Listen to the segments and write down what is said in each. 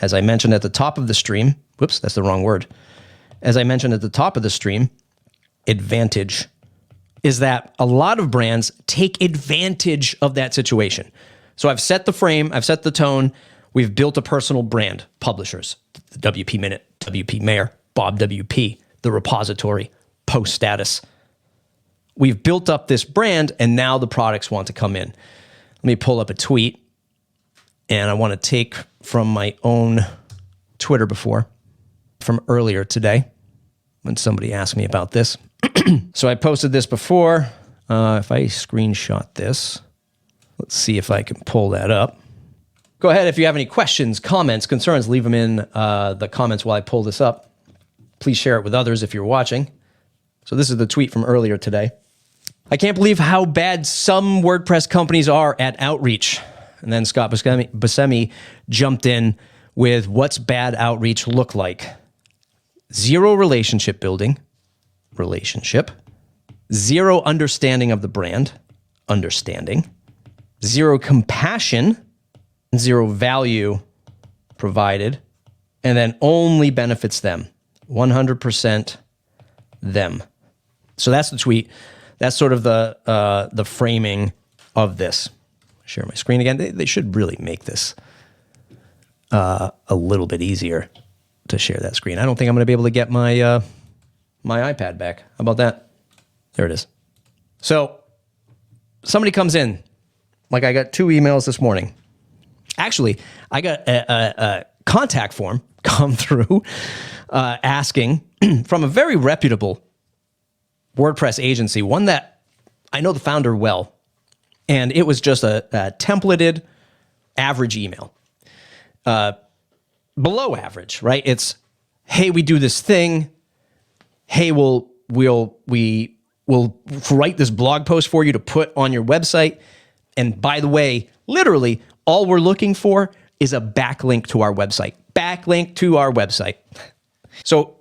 As I mentioned at the top of the stream, whoops, that's the wrong word. As I mentioned at the top of the stream, advantage is that a lot of brands take advantage of that situation. So I've set the frame, I've set the tone, we've built a personal brand, publishers, the WP Minute, WP Mayor, Bob WP, the repository, post status. We've built up this brand and now the products want to come in. Let me pull up a tweet and I want to take from my own Twitter before, from earlier today when somebody asked me about this. So I posted this before. If I screenshot this, let's see if I can pull that up. Go ahead. If you have any questions, comments, concerns, leave them in the comments while I pull this up. Please share it with others if you're watching. So this is the tweet from earlier today. I can't believe how bad some WordPress companies are at outreach. And then Scott Buscemi jumped in with what's bad outreach look like. Zero relationship building, relationship. Zero understanding of the brand, understanding. Zero compassion, zero value provided. And then only benefits them, 100% them. So that's the tweet. That's sort of the framing of this. Share my screen again. They should really make this a little bit easier to share that screen. I don't think I'm going to be able to get my my iPad back. How about that? There it is. So somebody comes in. Like I got 2 emails this morning. Actually, I got a contact form come through asking from a very reputable WordPress agency, one that I know the founder well. And it was just a templated average email. Below average, right? It's, hey, we do this thing. Hey, we'll write this blog post for you to put on your website. And by the way, literally, all we're looking for is a backlink to our website. Backlink to our website. So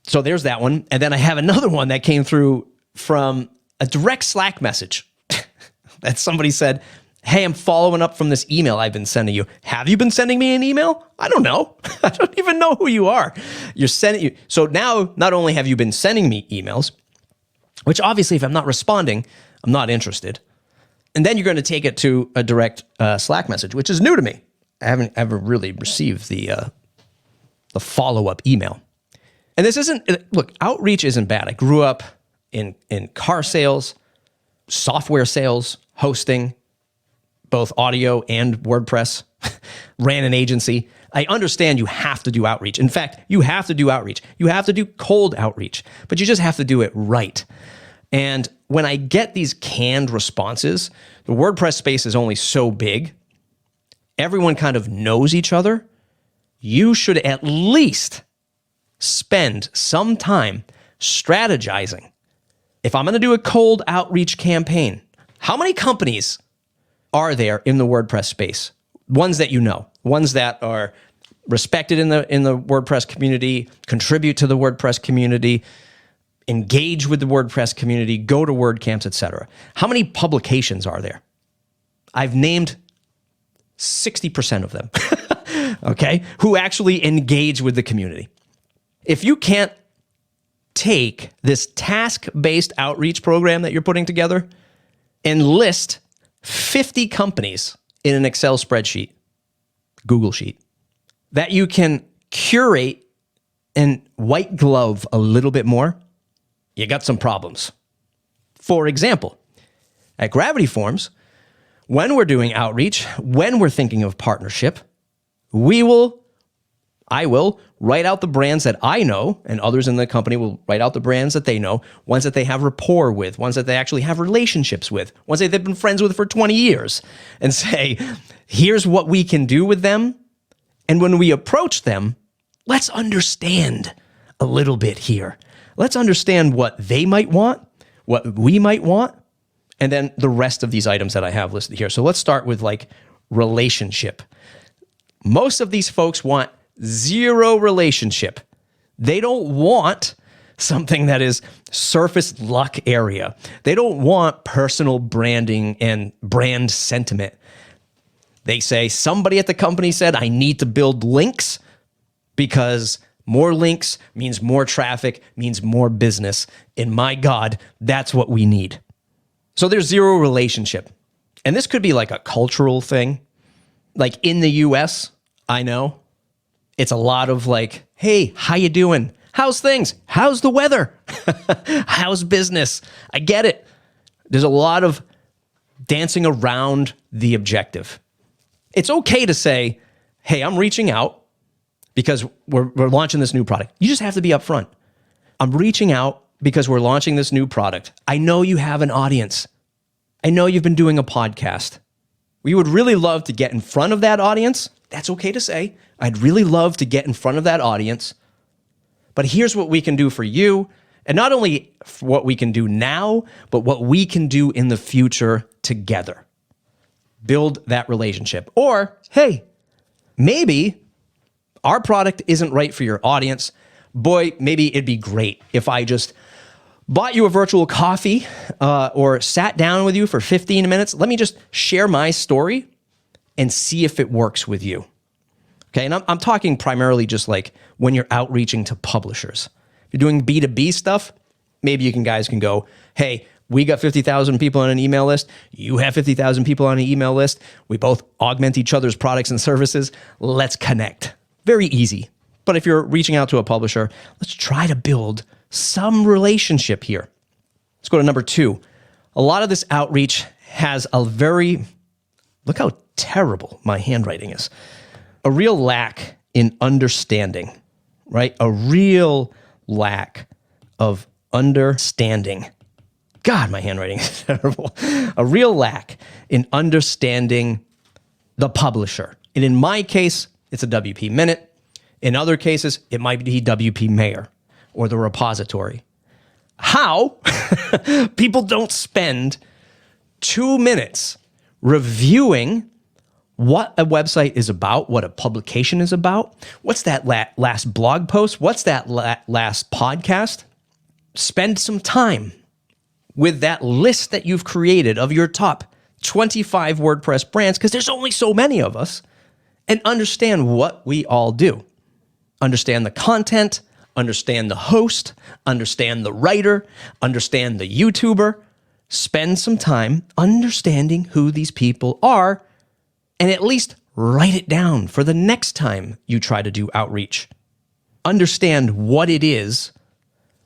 there's that one. And then I have another one that came through from a direct Slack message that somebody said, hey, I'm following up from this email I've been sending you. Have you been sending me an email? I don't know. I don't even know who you are. You're sending you. So now, not only have you been sending me emails, which obviously if I'm not responding, I'm not interested. And then you're going to take it to a direct Slack message, which is new to me. I haven't ever really received the follow-up email. And this isn't, look, outreach isn't bad. I grew up in car sales, software sales, hosting, both audio and WordPress, ran an agency. I understand you have to do outreach. In fact, you have to do outreach. You have to do cold outreach, but you just have to do it right. And when I get these canned responses, the WordPress space is only so big. Everyone kind of knows each other. You should at least spend some time strategizing. If I'm going to do a cold outreach campaign, how many companies are there in the WordPress space? Ones that you know, ones that are respected in the WordPress community, contribute to the WordPress community, engage with the WordPress community, go to WordCamps, etc. How many publications are there? I've named 60% of them, okay, who actually engage with the community. If you can't take this task-based outreach program that you're putting together and list 50 companies in an Excel spreadsheet, Google Sheet, that you can curate and white glove a little bit more, you got some problems. For example, at Gravity Forms, when we're doing outreach, when we're thinking of partnership, I will write out the brands that I know, and others in the company will write out the brands that they know, ones that they have rapport with, ones that they actually have relationships with, ones that they've been friends with for 20 years, and say, here's what we can do with them. And when we approach them, let's understand a little bit here. Let's understand what they might want, what we might want, and then the rest of these items that I have listed here. So let's start with like relationship. Most of these folks want zero relationship. They don't want something that is surface luck area. They don't want personal branding and brand sentiment. They say somebody at the company said, I need to build links because more links means more traffic, means more business. And my God, that's what we need. So there's zero relationship. And this could be like a cultural thing. Like in the US, I know it's a lot of like, hey, how you doing? How's things? How's the weather? How's business? I get it. There's a lot of dancing around the objective. It's okay to say, hey, I'm reaching out because we're launching this new product. You just have to be upfront. I'm reaching out because we're launching this new product. I know you have an audience. I know you've been doing a podcast. We would really love to get in front of that audience. That's okay to say. I'd really love to get in front of that audience. But here's what we can do for you. And not only what we can do now, but what we can do in the future together. Build that relationship. Or, hey, maybe our product isn't right for your audience. Boy, maybe it'd be great if I just bought you a virtual coffee or sat down with you for 15 minutes. Let me just share my story and see if it works with you. Okay, and I'm talking primarily just like when you're outreaching to publishers. If you're doing B2B stuff, maybe you guys can go, hey, we got 50,000 people on an email list. You have 50,000 people on an email list. We both augment each other's products and services. Let's connect. Very easy. But if you're reaching out to a publisher, let's try to build some relationship here. Let's go to number 2. A lot of this outreach has a very, look how terrible my handwriting is, a real lack in understanding, right? A real lack of understanding. God, my handwriting is terrible. A real lack in understanding the publisher. And in my case, it's a WP Minute. In other cases, it might be WP Mayor or the repository. How people don't spend 2 minutes reviewing what a website is about, what a publication is about. What's that last blog post? What's that last podcast? Spend some time with that list that you've created of your top 25 WordPress brands, because there's only so many of us, and understand what we all do. Understand the content, understand the host, understand the writer, understand the YouTuber. Spend some time understanding who these people are, and at least write it down for the next time you try to do outreach. Understand what it is.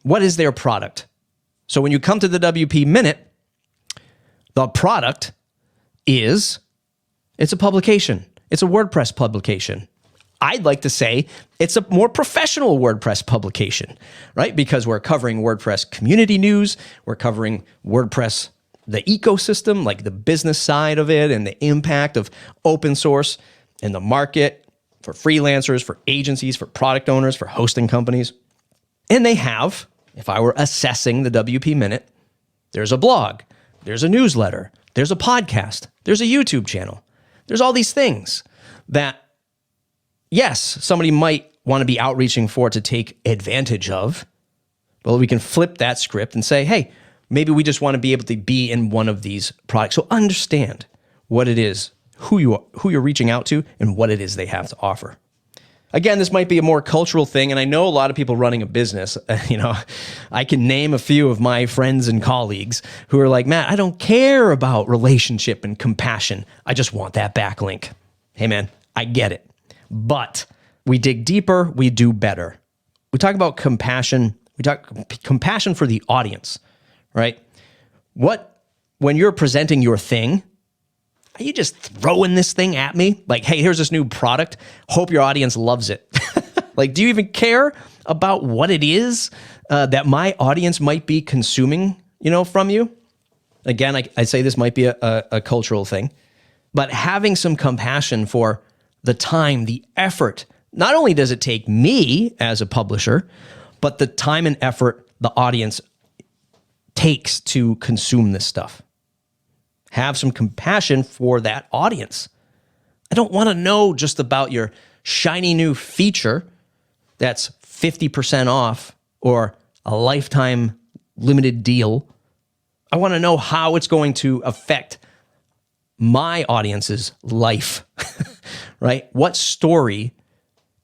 What is their product? So when you come to the WP Minute, the product is, it's a publication. It's a WordPress publication. I'd like to say it's a more professional WordPress publication, right? Because we're covering WordPress community news. We're covering WordPress, the ecosystem, like the business side of it and the impact of open source in the market for freelancers, for agencies, for product owners, for hosting companies. And they have, if I were assessing the WP Minute, there's a blog, there's a newsletter, there's a podcast, there's a YouTube channel. There's all these things that, yes, somebody might want to be outreaching for to take advantage of. Well, we can flip that script and say, hey, maybe we just want to be able to be in one of these products. So understand what it is, who you're reaching out to, and what it is they have to offer. Again, this might be a more cultural thing, and I know a lot of people running a business. I can name a few of my friends and colleagues who are like, Matt, I don't care about relationship and compassion. I just want that backlink. Hey, man, I get it. But we dig deeper, we do better. We talk about compassion. We talk compassion for the audience, right? When you're presenting your thing, are you just throwing this thing at me? Like, hey, here's this new product. Hope your audience loves it. Like, do you even care about what it is that my audience might be consuming, from you? Again, I say this might be a cultural thing, but having some compassion for the time, the effort. Not only does it take me as a publisher, but the time and effort the audience takes to consume this stuff. Have some compassion for that audience. I don't want to know just about your shiny new feature that's 50% off or a lifetime limited deal. I want to know how it's going to affect my audience's life, right? What story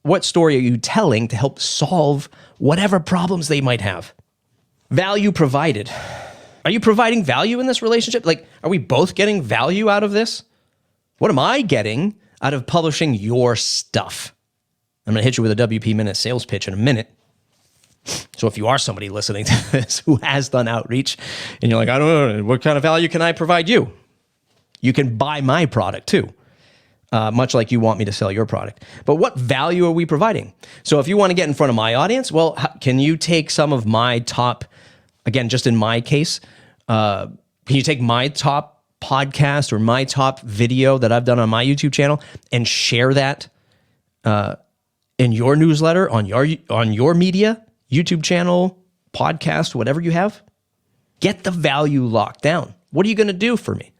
are you telling to help solve whatever problems they might have? Value provided. Are you providing value in this relationship? Like, are we both getting value out of this? What am I getting out of publishing your stuff? I'm going to hit you with a WP Minute sales pitch in a minute. So if you are somebody listening to this who has done outreach and you're like, I don't know, what kind of value can I provide you? You can buy my product too, much like you want me to sell your product. But what value are we providing? So if you want to get in front of my audience, well, can you take some of my top, again, just in my case, can you take my top podcast or my top video that I've done on my YouTube channel and share that in your newsletter, on your media, YouTube channel, podcast, whatever you have? Get the value locked down. What are you going to do for me?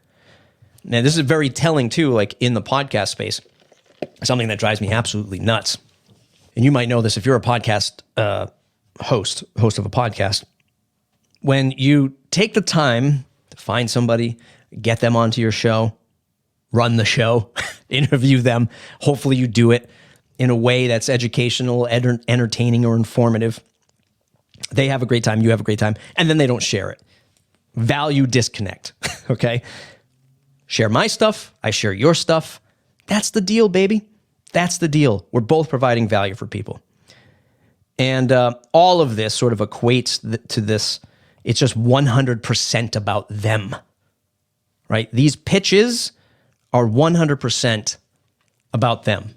Now, this is very telling too, like in the podcast space, something that drives me absolutely nuts. And you might know this if you're a podcast host of a podcast. When you take the time to find somebody, get them onto your show, run the show, interview them, hopefully you do it in a way that's educational, entertaining, or informative. They have a great time, you have a great time, and then they don't share it. Value disconnect, okay? Share my stuff, I share your stuff. That's the deal, baby. That's the deal. We're both providing value for people. And all of this sort of equates to this. It's just 100% about them, right? These pitches are 100% about them.